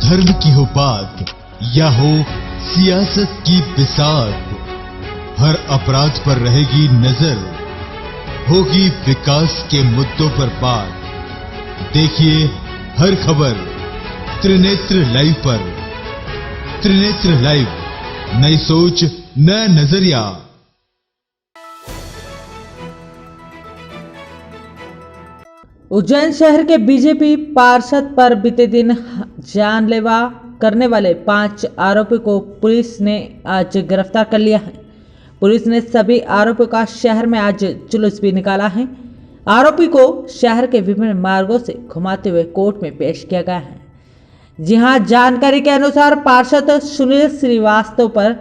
धर्म की हो बात या हो सियासत की बिसात, हर अपराध पर रहेगी नजर, होगी विकास के मुद्दों पर बात। देखिए हर खबर त्रिनेत्र लाइव पर। त्रिनेत्र लाइव, नई सोच नया नजरिया। उज्जैन शहर के बीजेपी पार्षद पर बीते दिन जानलेवा करने वाले 5 आरोपी को पुलिस ने आज गिरफ्तार कर लिया है। पुलिस ने सभी आरोपियों का शहर में आज जुलूस भी निकाला है। आरोपी को शहर के विभिन्न मार्गों से घुमाते हुए कोर्ट में पेश किया गया है। जी हां, जानकारी के अनुसार पार्षद सुनील श्रीवास्तव पर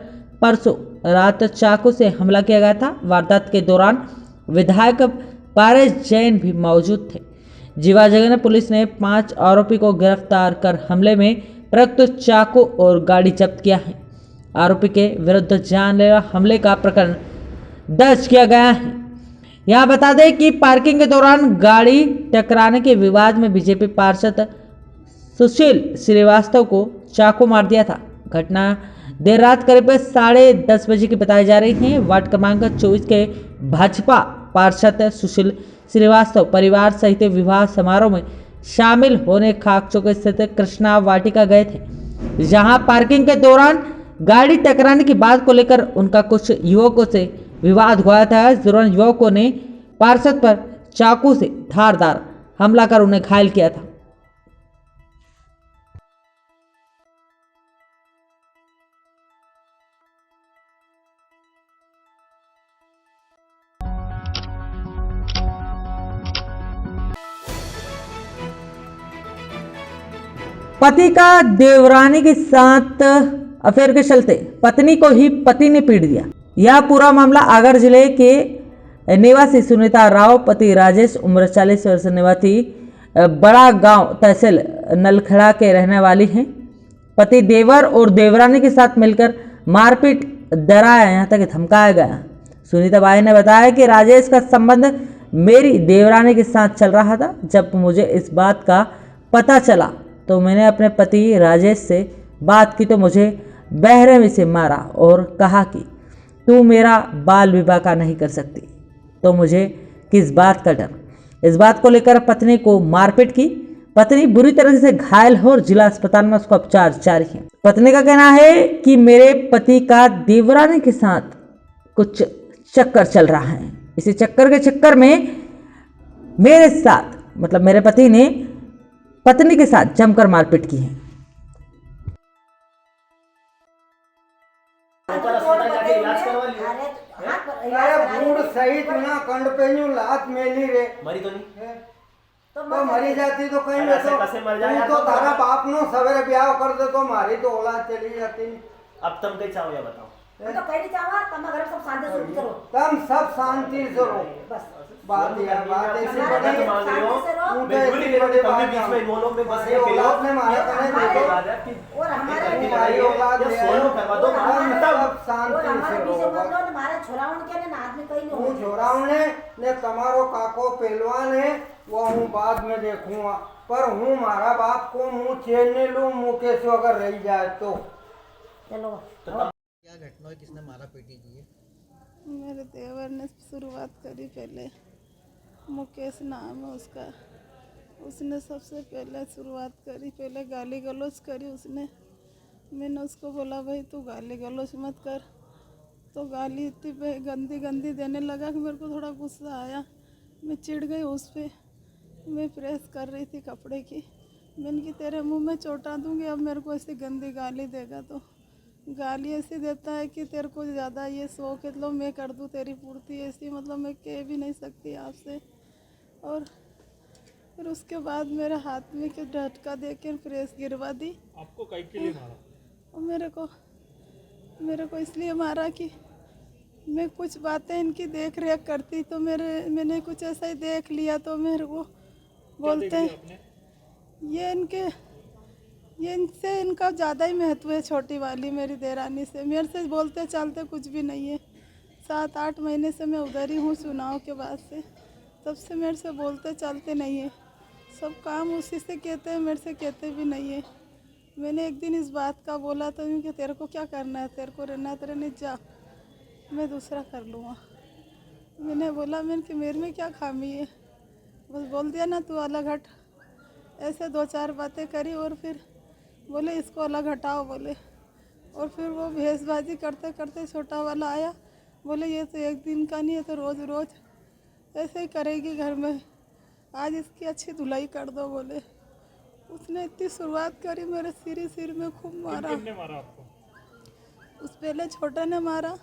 परसों रात चाकू से हमला किया गया था। वारदात के दौरान विधायक पारस जैन भी मौजूद थे। जीवाजगन पुलिस ने 5 आरोपी को गिरफ्तार कर हमले में प्रयुक्त चाकू और गाड़ी जब्त किया है। आरोपी के विरुद्ध जानलेवा हमले का प्रकरण दर्ज किया गया है। यहाँ बता दें कि पार्किंग के दौरान गाड़ी टकराने के विवाद में बीजेपी पार्षद सुशील श्रीवास्तव को चाकू मार दिया था। घटना देर रात करीब 10:30 बजे की बताई जा रही है। वार्ड क्रमांक 24 के भाजपा पार्षद सुशील श्रीवास्तव परिवार सहित विवाह समारोह में शामिल होने खाकचौक स्थित कृष्णा वाटिका गए थे, जहां पार्किंग के दौरान गाड़ी टकराने की बात को लेकर उनका कुछ युवकों से विवाद हुआ था। इस दौरान युवकों ने पार्षद पर चाकू से धारदार हमला कर उन्हें घायल किया था। पति का देवरानी के साथ अफेयर के चलते पत्नी को ही पति ने पीट दिया। यह पूरा मामला आगर जिले के निवासी सुनीता राव, पति राजेश, उम्र 40 वर्ष, निवासी बड़ा गांव तहसील नलखड़ा के रहने वाली हैं। पति देवर और देवरानी के साथ मिलकर मारपीट, डराया, यहाँ तक धमकाया गया। सुनीता बाई ने बताया कि राजेश का संबंध मेरी देवरानी के साथ चल रहा था। जब मुझे इस बात का पता चला तो मैंने अपने पति राजेश से बात की तो मुझे बहरमी से मारा और कहा कि तू मेरा बाल विवाह का नहीं कर सकती तो मुझे किस बात का डर। इस बात को लेकर पत्नी को मारपीट की। पत्नी बुरी तरह से घायल हो और जिला अस्पताल में उसका उपचार जारी है। पत्नी का कहना है कि मेरे पति का देवरानी के साथ कुछ चक्कर चल रहा है। इसी चक्कर के चक्कर में मेरे साथ, मतलब मेरे पति ने पत्नी के साथ जमकर मारपीट की है। बूढ़ सहित ना कंड पे यूं लात मेली रे मरी तो नहीं तो मरी जाती तो कहीं अरे ऐसे कैसे मर जाए यार, तो तुम तारा बताओ। बाप नो सवेरे ब्याह कर दे तो मारी तो औलाद चली जाती। अब तुम कहीं चाहो या बताओ। मैं तो कहीं नहीं चाहवा, तब घर सब शांति से करो। तुम सब शांति से रहो। बस बात यार, बात ऐसी मदद बड़ी मांग रही हो, ऊँटे मैं ऐसी नहीं बड़ी तुम भी बात बीच में इन्वॉल्व में बस ये औलाद ने मारा ये करे हमारे- देखो। और हमारे हमारी औलाद ले सोलो आयो। करवा दो, और हमारे- मतलब सब और शांति हमारे से पीछे रहो। मत लो, हमारे छोरावन के ना आदमी कहीं नहीं હું हो। છોરાઓને ને તમારો કાકો પહેલવાન હે वो હું बाद में देखूंगा, पर હું मारा बाप को मुंह चैन नहीं लूं मुकेश अगर रह जाए तो। चलो क्या घटना है, किसने मारा पीटी की है? मेरे देवर ने शुरुआत करी पहले, मुकेश नाम है उसका। उसने सबसे पहले शुरुआत करी, पहले गाली गलौज करी उसने। मैंने उसको बोला भाई तू गाली गलौज मत कर, तो गाली इतनी गंदी गंदी देने लगा कि मेरे को थोड़ा गुस्सा आया। मैं चिढ़ गई उस पर। मैं प्रेस कर रही थी कपड़े की। मैंने कि तेरे मुंह में चोटा दूंगी अब मेरे को ऐसी गंदी गाली देगा तो। गाली ऐसी देता है कि तेरे को ज़्यादा ये शौक है, लो मैं कर दूँ तेरी पूर्ति, ऐसी मतलब मैं कह भी नहीं सकती आपसे। और फिर उसके बाद मेरे हाथ में के झटका दे के प्रेस गिरवा दी। आपको काहे के लिए मारा? और मेरे को इसलिए मारा कि मैं कुछ बातें इनकी देख रेख करती तो मैंने कुछ ऐसा ही देख लिया तो मेरे को बोलते हैं ये इनसे इनका ज़्यादा ही महत्व है। छोटी वाली मेरी देरानी से मेरे से बोलते चालते कुछ भी नहीं है। 7-8 महीने से मैं उधर ही हूँ चुनाव के बाद से, तब से मेरे से बोलते चालते नहीं है। सब काम उसी से कहते हैं, मेरे से कहते भी नहीं है। मैंने एक दिन इस बात का बोला तो कि तेरे को क्या करना है, तेरे को रहना तेरे नहीं जा, मैं दूसरा कर लूँगा। मैंने बोला मैंने कि मेरे में क्या खामी है, बस बोल दिया ना तू अलग हट। ऐसे 2-4 बातें करी और फिर बोले इसको अलग हटाओ बोले। और फिर वो भेसबाजी करते करते छोटा वाला आया, बोले ये तो एक दिन का नहीं है तो रोज़ रोज़ ऐसे ही करेगी घर में, आज इसकी अच्छी धुलाई कर दो बोले। उसने इतनी शुरुआत करी, मेरे सिर में खूब मारा। किसने मारा आपको? उस पहले छोटे ने मारा,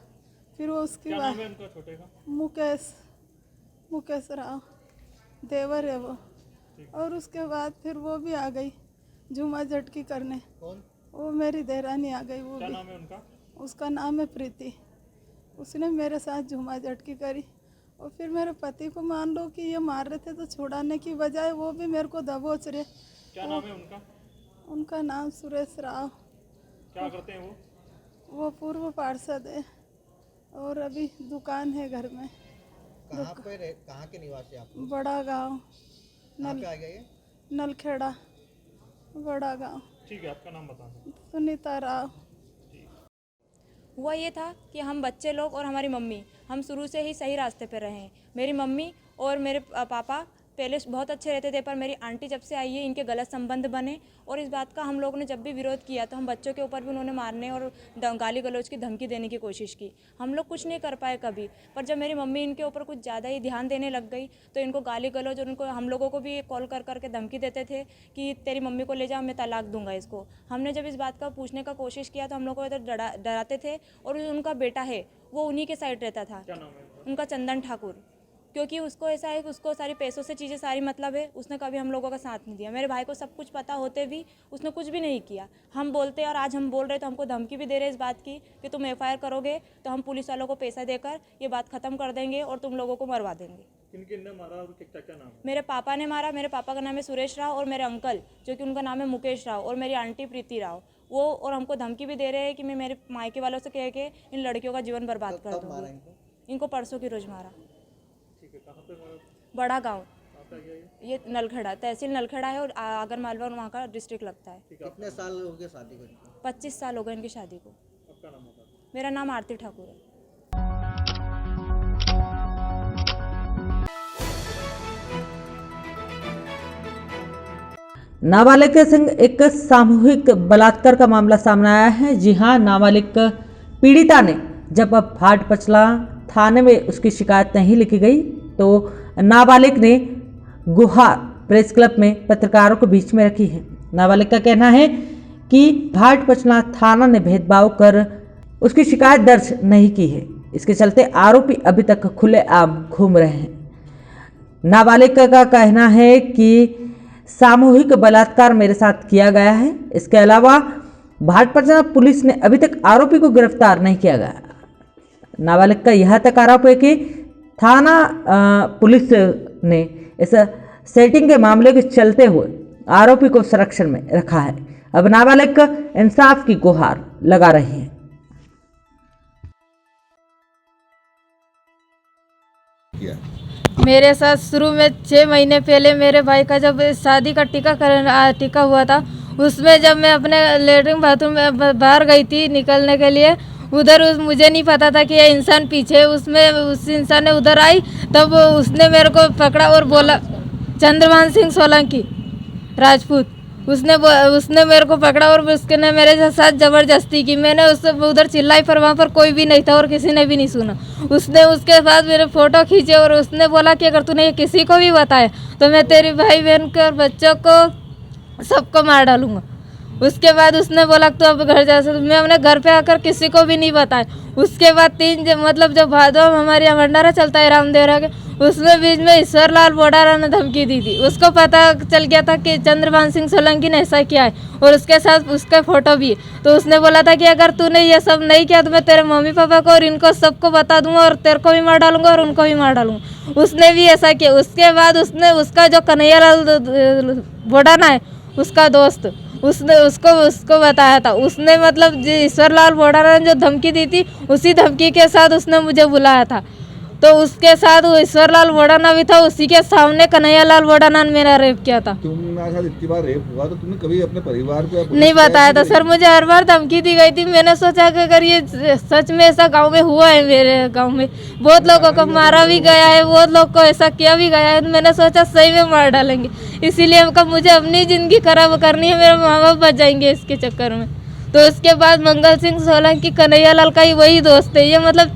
फिर वो उसकी क्या नाम है उनका छोटे का? मुकेश राव देवर है वो। और उसके बाद फिर वो भी आ गई झूमा झटकी करने। कौन? वो मेरी देरानी आ गई। वो क्या भी, नाम है उनका? उसका नाम है प्रीति। उसने मेरे साथ झूमा झटकी करी और फिर मेरे पति को मान लो कि ये मार रहे थे तो छुड़ाने की बजाय वो भी मेरे को दबोच रहे। क्या नाम है उनका? उनका नाम सुरेश राव। क्या करते हैं वो? वो पूर्व पार्षद है और अभी दुकान है घर में। कहाँ के निवासी आप? बड़ा गांव कहाँ पे आ गया ये? नलखेड़ा बड़ा गांव। ठीक है, आपका नाम बता दें। सुनीता राव। हुआ ये था कि हम बच्चे लोग और हमारी मम्मी हम शुरू से ही सही रास्ते पर रहे हैं। मेरी मम्मी और मेरे पापा पहले बहुत अच्छे रहते थे, पर मेरी आंटी जब से आई है इनके गलत संबंध बने और इस बात का हम लोगों ने जब भी विरोध किया तो हम बच्चों के ऊपर भी उन्होंने मारने और गाली गलौज की धमकी देने की कोशिश की। हम लोग कुछ नहीं कर पाए कभी, पर जब मेरी मम्मी इनके ऊपर कुछ ज़्यादा ही ध्यान देने लग गई तो इनको गाली गलौज और उनको हम लोगों को भी कॉल कर करके धमकी देते थे कि तेरी मम्मी को ले जाओ, मैं तलाक दूंगा इसको। हमने जब इस बात का पूछने का कोशिश किया तो हम लोग को इधर डराते थे। और उनका बेटा है वो उन्हीं के साइड रहता था। क्या नाम है उनका चंदन ठाकुर, क्योंकि उसको ऐसा है कि उसको सारी पैसों से चीज़ें सारी मतलब है, उसने कभी हम लोगों का साथ नहीं दिया। मेरे भाई को सब कुछ पता होते भी उसने कुछ भी नहीं किया। हम बोलते और आज हम बोल रहे तो हमको धमकी भी दे रहे इस बात की कि तुम FIR करोगे तो हम पुलिस वालों को पैसा देकर ये बात ख़त्म कर देंगे और तुम लोगों को मरवा देंगे। किन ने मारा और क्या नाम है? मेरे पापा ने मारा। मेरे पापा का नाम है सुरेश राव और मेरे अंकल जो कि उनका नाम है मुकेश राव और मेरी आंटी प्रीति राव वो। और हमको धमकी भी दे रहे हैं कि मैं मेरे मायके वालों से कह के इन लड़कियों का जीवन बर्बाद कर दूँगी। इनको परसों की रोज़ मारा। बड़ा गांव, ये नलखेड़ा, तहसील नलखेड़ा है और आगर मालवा वहाँ का डिस्ट्रिक्ट लगता है। कितने साल हो गए शादी को? 25 साल हो गए इनकी शादी को। आपका नाम होगा? मेरा नाम आरती ठाकुर है। नाबालिग के संग एक सामूहिक बलात्कार का मामला सामने आया है। जी हां, नाबालिग पीड़िता ने जब भाट पचला थाने में उसकी शिकायत नहीं लिखी गई तो नाबालिग ने गुहार प्रेस क्लब में पत्रकारों को बीच में रखी है। नाबालिग का कहना है कि भाट पचला थाना ने भेदभाव कर उसकी शिकायत दर्ज नहीं की है। इसके चलते आरोपी अभी तक खुलेआम घूम रहे हैं। नाबालिग का कहना है कि सामूहिक बलात्कार मेरे साथ किया गया है। इसके अलावा भाट पचला पुलिस ने अभी तक आरोपी को गिरफ्तार नहीं किया गया। नाबालिग का यह तक आरोप है कि थाना पुलिस ने इस सेटिंग के मामले के चलते हुए आरोपी को संरक्षण में रखा है। अब नाबालिग इंसाफ की गुहार लगा रही है। मेरे साथ शुरू में 6 महीने पहले मेरे भाई का जब शादी का टीका हुआ था, उसमें जब मैं अपने लेटरिन बाथरूम में बाहर गई थी निकलने के लिए, उधर मुझे नहीं पता था कि ये इंसान पीछे, उसमें उस इंसान ने उधर आई तब उसने मेरे को पकड़ा और बोला, चंद्रभान सिंह सोलंकी राजपूत, उसने मेरे को पकड़ा और उसने मेरे साथ ज़बरदस्ती की। मैंने उससे उधर चिल्लाई पर वहाँ पर कोई भी नहीं था और किसी ने भी नहीं सुना। उसने उसके बाद मेरे फ़ोटो खींचे और उसने बोला कि अगर तूने ये किसी को भी बताया तो मैं तेरी भाई बहन को और बच्चों को सबको मार डालूँगा। उसके बाद उसने बोला तो अब घर जा सकते। मैं अपने घर पे आकर किसी को भी नहीं बताया। उसके बाद जब भादवा में हमारे यहाँ भंडारा चलता है रामदेवरा के, उसमें बीच में ईश्वर लाल बोडारा ने धमकी दी थी। उसको पता चल गया था कि चंद्रभान सिंह सोलंकी ने ऐसा किया है और उसके साथ उसका फोटो भी है। तो उसने बोला था कि अगर तूने ये सब नहीं किया तो मैं तेरे मम्मी पापा को और इनको सबको बता दूंगा और तेरे को भी मार डालूंगा और उनको भी मार डालूंगा। उसने भी ऐसा किया। उसके बाद उसने उसका जो कन्हैयालाल बोडाना है उसका दोस्त, उसने उसको बताया था। उसने ईश्वर लाल बोडाना ने जो धमकी दी थी उसी धमकी के साथ उसने मुझे बुलाया था तो उसके साथ वो ईश्वर लाल वोडाना भी था, उसी के सामने कन्हैया लाल वोडाना ने मेरा रेप किया था। तुम्हारे साथ इतनी बार रेप हुआ तो तुमने कभी अपने परिवार को नहीं बताया था सर, मुझे हर बार धमकी दी गई थी। मैंने सोचा कि अगर ये सच में ऐसा गांव में हुआ है, मेरे गांव में बहुत लोगों को मारा भी गया है, बहुत लोग को ऐसा किया भी गया है, मैंने सोचा सही में मार डालेंगे। इसीलिए मुझे अपनी ज़िंदगी खराब करनी है, मेरे माँ बाप बच जाएंगे इसके चक्कर में। तो उसके बाद मंगल सिंह सोलंकी कन्हैया लाल का ही वही दोस्त है। ये मतलब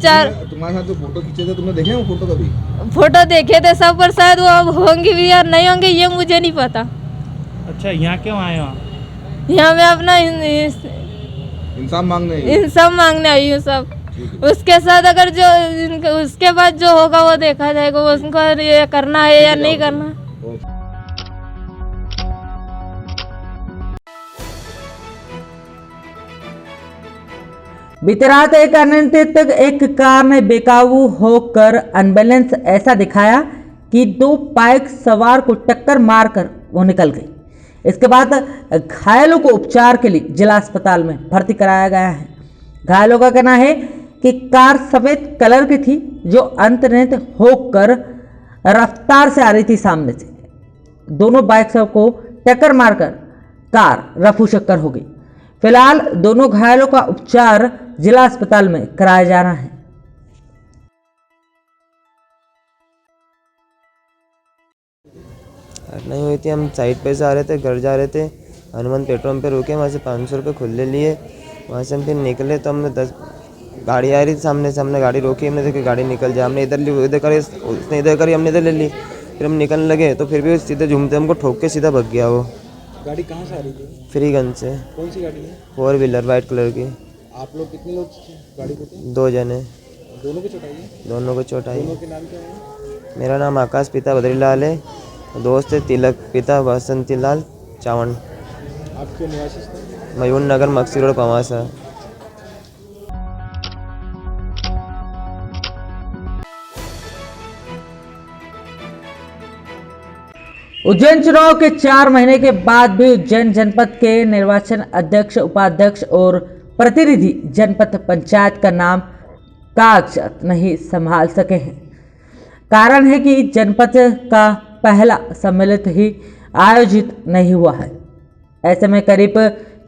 तुम्हारे साथ जो फोटो खींचे थे तुमने देखे वो फोटो कभी? फोटो देखे थे सब, पर शायद वो अब होंगे भी या नहीं होंगे ये मुझे नहीं पता। अच्छा, यहाँ क्यों आए हो? यहाँ मैं अपना इंसाफ मांगने आई हूँ सब। उसके साथ अगर जो उसके बाद जो होगा वो देखा जाएगा, उसको ये करना है या नहीं करना। बीती रात एक अनियंत्रित एक कार ने बेकाबू होकर अनबैलेंस ऐसा दिखाया कि 2 बाइक सवार को टक्कर मारकर वो निकल गई। इसके बाद घायलों को उपचार के लिए जिला अस्पताल में भर्ती कराया गया है। घायलों का कहना है कि कार सफेद कलर की थी, जो अनियंत्रित होकर रफ्तार से आ रही थी सामने से। दोनों बाइक को टक्कर मारकर कार रफू चक्कर हो गई। फिलहाल दोनों घायलों का उपचार जिला अस्पताल में कराया जा रहा है। नहीं हुई थी, हम साइड पे से आ रहे थे, घर जा रहे थे, हनुमान पेट्रोल पे रुके, वहाँ से 500 रुपये खुले लिए। वहाँ से हम फिर निकले तो हमने 10 गाड़ी आ रही थी सामने से, हमने गाड़ी रोकी, हमने देखी गाड़ी निकल जाए, हमने इधर ली, उधर करी, उसने इधर करी, हमने इधर ले ली। फिर हम निकलने लगे तो फिर भी सीधे झूमते हमको ठोक के सीधा भग गया वो। गाड़ी कहाँ से आ रही थी? फ्रीगंज से। कौन सी गाड़ी है? 4 व्हीलर वाइट कलर की। आप लोग कितने लोग गाड़ी पे थे? 2 जने। दोनों को चोट आई है? दोनों को चोट आई। दोनों के नाम क्या है? मेरा नाम आकाश पिता बद्रीलाल है, दोस्त है तिलक पिता बसंती लाल चावण। आपके निवासी स्थान? मयूर नगर मक्सी रोड पवासा। उज्जैन चुनाव के 4 महीने के बाद भी उज्जैन जनपद के निर्वाचन अध्यक्ष, उपाध्यक्ष और प्रतिनिधि जनपद पंचायत का नाम कागजात नहीं संभाल सके हैं। कारण है कि जनपद का पहला सम्मेलन ही आयोजित नहीं हुआ है। ऐसे में करीब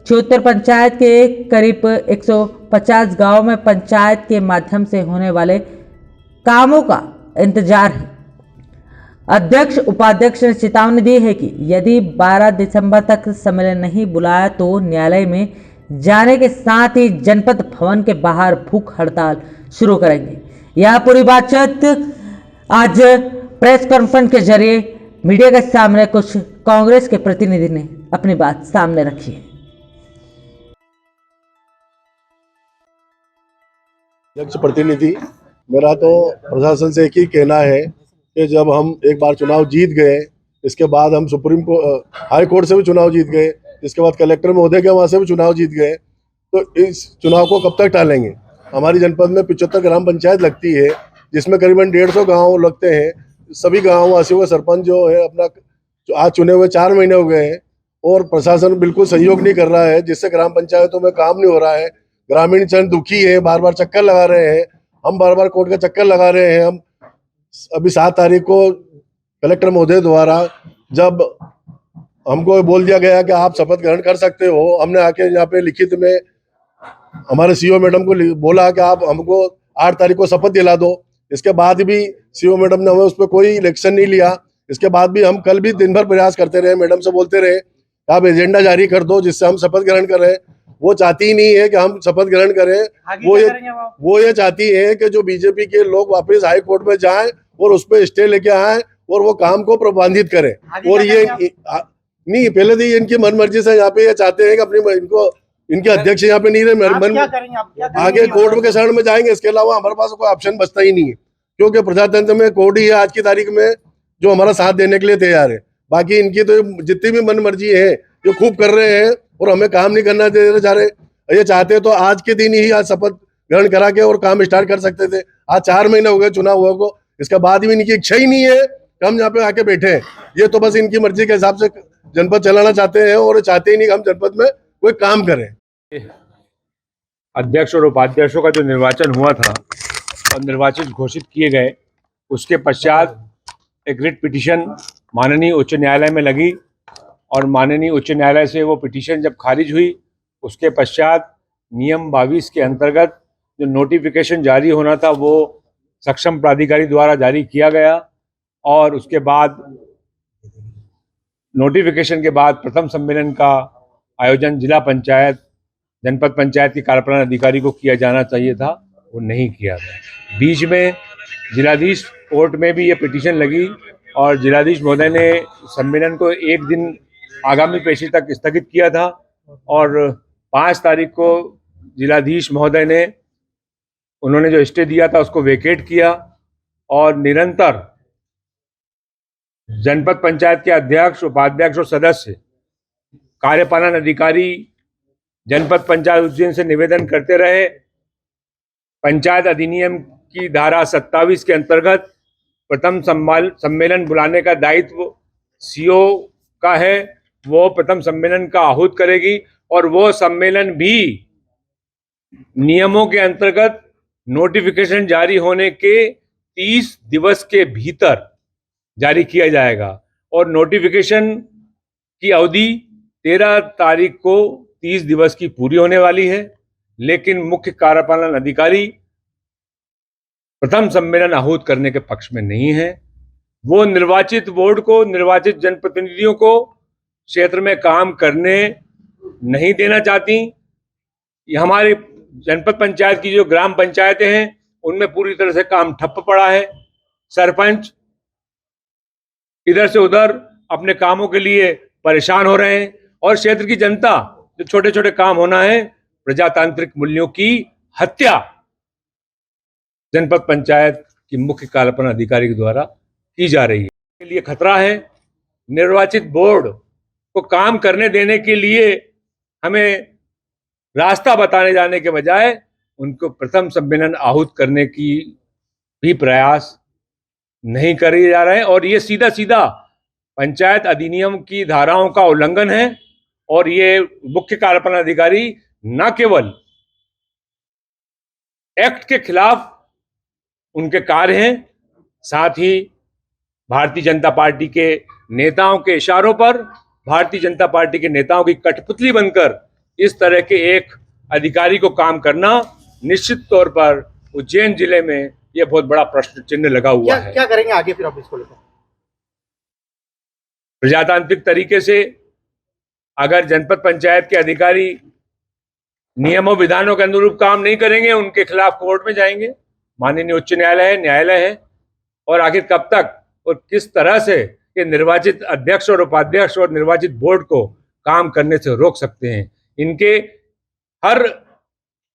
74 पंचायत के करीब 150 गांव में पंचायत के माध्यम से होने वाले कामों का इंतजार है। अध्यक्ष उपाध्यक्ष ने चेतावनी दी है कि यदि 12 दिसंबर तक सम्मेलन नहीं बुलाया तो न्यायालय में जाने के साथ ही जनपद भवन के बाहर भूख हड़ताल शुरू करेंगे। यह पूरी बातचीत आज प्रेस कॉन्फ्रेंस के जरिए मीडिया के सामने कुछ कांग्रेस के प्रतिनिधि ने अपनी बात सामने रखी है। अध्यक्ष प्रतिनिधि, मेरा तो प्रशासन से एक ही कहना है कि जब हम एक बार चुनाव जीत गए, इसके बाद हम हाई कोर्ट से भी चुनाव जीत गए, इसके बाद कलेक्टर महोदय के वहाँ से भी चुनाव जीत गए, तो इस चुनाव को कब तक टालेंगे? हमारी जनपद में 75 ग्राम पंचायत लगती है, जिसमें करीबन 150 गांव लगते हैं। सभी गाँव वासियों का सरपंच जो है अपना आज चुने हुए 4 महीने हो गए हैं और प्रशासन बिल्कुल सहयोग नहीं कर रहा है, जिससे ग्राम पंचायतों में काम नहीं हो रहा है। ग्रामीण जन दुखी है, बार बार चक्कर लगा रहे हैं, हम बार बार कोर्ट का चक्कर लगा रहे हैं। हम अभी 7 तारीख को कलेक्टर महोदय द्वारा जब हमको बोल दिया गया कि आप शपथ ग्रहण कर सकते हो, हमने आके यहाँ पे लिखित में हमारे सीओ मैडम को बोला कि आप हमको 8 तारीख को शपथ दिला दो। इसके बाद भी सीओ मैडम ने हमें उस पर कोई एक्शन नहीं लिया। इसके बाद भी हम कल भी दिन भर प्रयास करते रहे, मैडम से बोलते रहे आप एजेंडा जारी कर दो जिससे हम शपथ ग्रहण करें। वो चाहती ही नहीं है कि हम शपथ ग्रहण करें। वो ये चाहती है कि जो बीजेपी के लोग वापस हाई कोर्ट में जाएं और उस पर स्टे लेके आए और वो काम को प्रबंधित करें। और ये नहीं, पहले तो ये इनकी मन मर्जी से यहाँ पे ये चाहते हैं कि अपनी इनके अध्यक्ष यहाँ पे नहीं रहे, आगे कोर्ट के शरण में जाएंगे। इसके अलावा हमारे पास कोई ऑप्शन बचता ही नहीं है, क्योंकि प्रजातंत्र में कोर्ट ही है आज की तारीख में जो हमारा साथ देने के लिए तैयार है। बाकी इनकी तो जितनी भी मन मर्जी है जो खूब कर रहे हैं और हमें काम नहीं करना दे रहे जा रहे। ये चाहते तो आज के दिन ही आज शपथ ग्रहण करा के और काम स्टार्ट कर सकते थे। आज 4 महीने हो गए चुनाव हुआ को, इसका बाद भी इनकी इच्छा ही नहीं है कि हम यहाँ पे आके बैठे हैं। ये तो बस इनकी मर्जी के हिसाब से जनपद चलाना चाहते हैं और चाहते ही नहीं कि हम जनपद में कोई काम करें। अध्यक्ष और उपाध्यक्षों का जो निर्वाचन हुआ था और निर्वाचित घोषित किए गए, उसके पश्चात एक रिट पिटीशन माननीय उच्च न्यायालय में लगी और माननीय उच्च न्यायालय से वो पिटीशन जब खारिज हुई, उसके पश्चात नियम 22 के अंतर्गत जो नोटिफिकेशन जारी होना था वो सक्षम प्राधिकारी द्वारा जारी किया गया और उसके बाद नोटिफिकेशन के बाद प्रथम सम्मेलन का आयोजन जिला पंचायत जनपद पंचायत के कार्यपालन अधिकारी को किया जाना चाहिए था, वो नहीं किया गया। बीच में जिलाधीश कोर्ट में भी ये पिटीशन लगी और जिलाधीश महोदय ने सम्मेलन को एक दिन आगामी पेशी तक स्थगित किया था और 5 तारीख को जिलाधीश महोदय ने उन्होंने जो स्टे दिया था उसको वेकेट किया और निरंतर जनपद पंचायत के अध्यक्ष, उपाध्यक्ष और सदस्य कार्यपालन अधिकारी जनपद पंचायत उज्जैन से निवेदन करते रहे। पंचायत अधिनियम की धारा 27 के अंतर्गत प्रथम सम्मेलन बुलाने का दायित्व सीओ का है, वो प्रथम सम्मेलन का आहूत करेगी और वो सम्मेलन भी नियमों के अंतर्गत नोटिफिकेशन जारी होने के 30 दिवस के भीतर जारी किया जाएगा और नोटिफिकेशन की अवधि 13 तारीख को 30 दिवस की पूरी होने वाली है, लेकिन मुख्य कार्यपालन अधिकारी प्रथम सम्मेलन आहूत करने के पक्ष में नहीं है। वो निर्वाचित बोर्ड को, निर्वाचित जनप्रतिनिधियों को क्षेत्र में काम करने नहीं देना चाहती। हमारी जनपद पंचायत की जो ग्राम पंचायतें हैं उनमें पूरी तरह से काम ठप्प पड़ा है। सरपंच इधर से उधर अपने कामों के लिए परेशान हो रहे हैं और क्षेत्र की जनता जो छोटे छोटे काम होना है, प्रजातांत्रिक मूल्यों की हत्या जनपद पंचायत की मुख्य कार्यपालन अधिकारी के द्वारा की जा रही है। इसके लिए खतरा है। निर्वाचित बोर्ड को काम करने देने के लिए हमें रास्ता बताने जाने के बजाय उनको प्रथम सम्मेलन आहूत करने की भी प्रयास नहीं करे जा रहे हैं और ये सीधा सीधा पंचायत अधिनियम की धाराओं का उल्लंघन है और ये मुख्य कार्यपालन अधिकारी न केवल एक्ट के खिलाफ उनके कार्य हैं, साथ ही भारतीय जनता पार्टी के नेताओं के इशारों पर भारतीय जनता पार्टी के नेताओं की कठपुतली बनकर इस तरह के एक अधिकारी को काम करना निश्चित तौर पर उज्जैन जिले में यह बहुत बड़ा प्रश्न चिन्ह लगा हुआ है। क्या करेंगे आगे फिर आप इसको लेकर? प्रजातांत्रिक तरीके से अगर जनपद पंचायत के अधिकारी नियमों विधानों के अनुरूप काम नहीं करेंगे, उनके खिलाफ कोर्ट में जाएंगे। माननीय उच्च न्यायालय है और आखिर कब तक और किस तरह से ये निर्वाचित अध्यक्ष और उपाध्यक्ष और निर्वाचित बोर्ड को काम करने से रोक सकते हैं।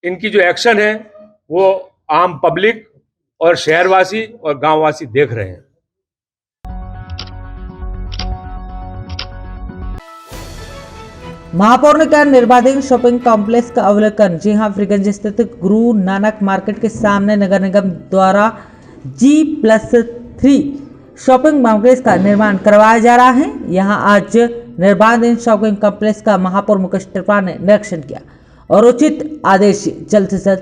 इनकी जो एक्शन है वो आम पब्लिक और शहरवासी और गांववासी देख रहे हैं। महापौर ने किया निर्माणाधीन शॉपिंग कॉम्प्लेक्स का अवलोकन। जी हां, फ्रीगंज स्थित गुरु नानक मार्केट के सामने नगर निगम द्वारा G+3 शॉपिंग कॉम्प्लेक्स का निर्माण करवाया जा रहा है। यहां आज निर्माणाधीन शॉपिंग कॉम्प्लेक्स का महापौर मुकेश त्रिपाठी ने निरीक्षण किया और उचित आदेश जल्द से जल्द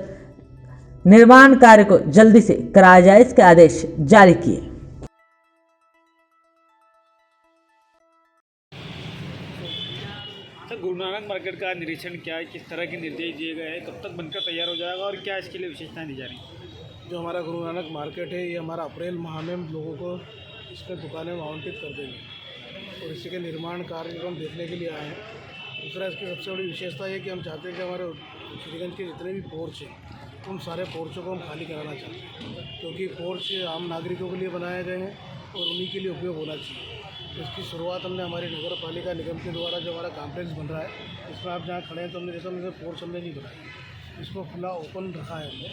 निर्माण कार्य को जल्दी से कराया जाए, इसके आदेश जारी किए। गुरु नानक मार्केट का निरीक्षण क्या है, किस तरह के निर्देश दिए गए हैं, कब तक बनकर तैयार हो जाएगा और क्या इसके लिए विशेषताएं दी जा रही हैं? जो हमारा गुरु नानक मार्केट है, ये हमारा अप्रैल माह में हम लोगों को इस पर दुकानें आवंटित कर देंगे और इसी के निर्माण कार्य को हम देखने के लिए आए हैं। दूसरा, इसकी सबसे बड़ी विशेषता ये कि हम चाहते हैं कि हमारे श्रीगंज के जितने भी पोर्च हैं उन सारे पोर्चों को हम खाली कराना चाहते हैं, क्योंकि पोर्च आम नागरिकों के लिए बनाए गए हैं और उन्हीं के लिए उपयोग होना चाहिए। इसकी शुरुआत हमने हमारी नगर पालिका निगम के द्वारा जो हमारा कॉम्प्लेक्स बन रहा है, इसमें आप जहाँ खड़े हैं तो हमने जैसा हमने पोर्च हमने नहीं बनाई, इसको खुला ओपन रखा है हमने,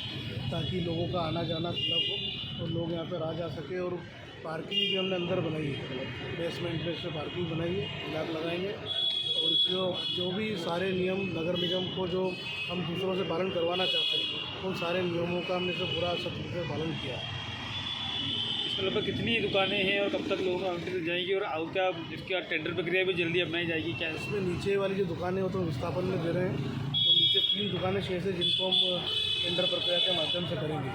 ताकि लोगों का आना जाना सुलभ हो और लोग यहाँ पर आ जा सके। और पार्किंग भी हमने अंदर बनाई है, बेसमेंट में इसमें पार्किंग बनाई है, ब्लॉक लगाएंगे और जो भी सारे नियम नगर निगम को जो हम दूसरों से पालन करवाना चाहते हैं, उन सारे नियमों का हमने से पूरा सब पालन किया। इसमें लगभग कितनी दुकानें हैं और कब तक लोगों को आवंटित हो जाएगी और क्या इसकी टेंडर प्रक्रिया भी जल्दी अपनाई जाएगी? क्या इसमें नीचे वाली जो दुकानें हो तो विस्थापन में दे रहे हैं, तो नीचे 3 दुकानें शेष है जिनको हम टेंडर प्रक्रिया के माध्यम से करेंगे।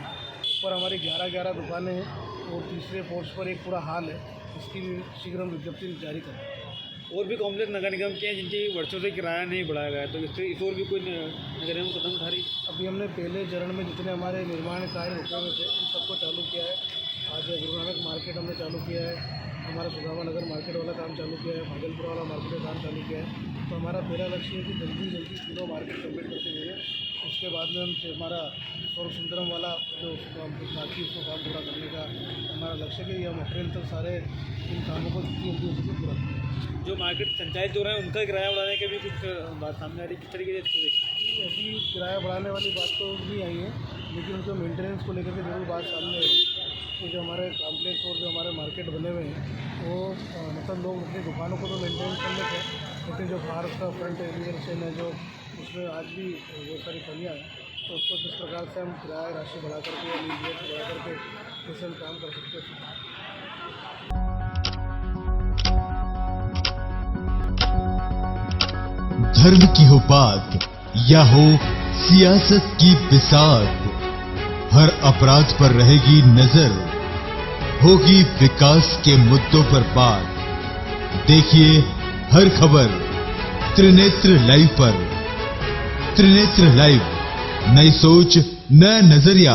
ऊपर हमारी 11 दुकानें हैं और तीसरे फोर्स पर एक पूरा हाल है, इसकी भी शीघ्र हम विज्ञप्ति जारी करें। और भी कॉम्प्लेक्स नगर निगम के हैं जिनकी वर्षों से किराया नहीं बढ़ाया गया है, तो इससे इस और भी कोई नगर निगम कदम उठा रही? अभी हमने पहले चरण में जितने हमारे निर्माण कार्य रुके हुए थे उन सबको चालू किया है। आज गुरु नानक मार्केट हमने चालू किया है, हमारा सुदामा नगर मार्केट वाला काम चालू किया है, भागलपुर वाला मार्केट का काम चालू किया है। तो हमारा पहला लक्ष्य है कि जल्दी तीनों मार्केट कम्प्लीट करते हुए उसके बाद में हम हमारा स्वरूप सुंदरम वाला जो बाकी उसको काम पूरा करने का हमारा लक्ष्य है कि हम अप्रैल तक सारे इन कामों को जितनी जल्दी हो सके पूरा करें। जो मार्केट संचालित हो रहे हैं उनका किराया बढ़ाने के भी कुछ बात सामने आ रही है, किस तरीके से? अभी किराया बढ़ाने वाली बात तो नहीं आई है, लेकिन उनके मेंटेनेंस को लेकर के जरूर बात सामने आई कि जो हमारे कॉम्प्लेक्स और जो हमारे मार्केट बने हुए हैं वो मतलब लोग अपनी दुकानों को तो मेंटेन कर लेते हैं, लेकिन जो बाहर उसका फ्रंट एलिवेशन है जो उसमें आज भी बहुत सारी कमियाँ हैं, तो उसको किस प्रकार से हम किराया राशि बढ़ा करके या लीज रेट बढ़ा करके कैसे हम काम कर सकते हैं। धर्म की हो बात या हो सियासत की बिसात, हर अपराध पर रहेगी नजर, होगी विकास के मुद्दों पर बात। देखिए हर खबर त्रिनेत्र लाइव पर। त्रिनेत्र लाइव, नई सोच नया नजरिया।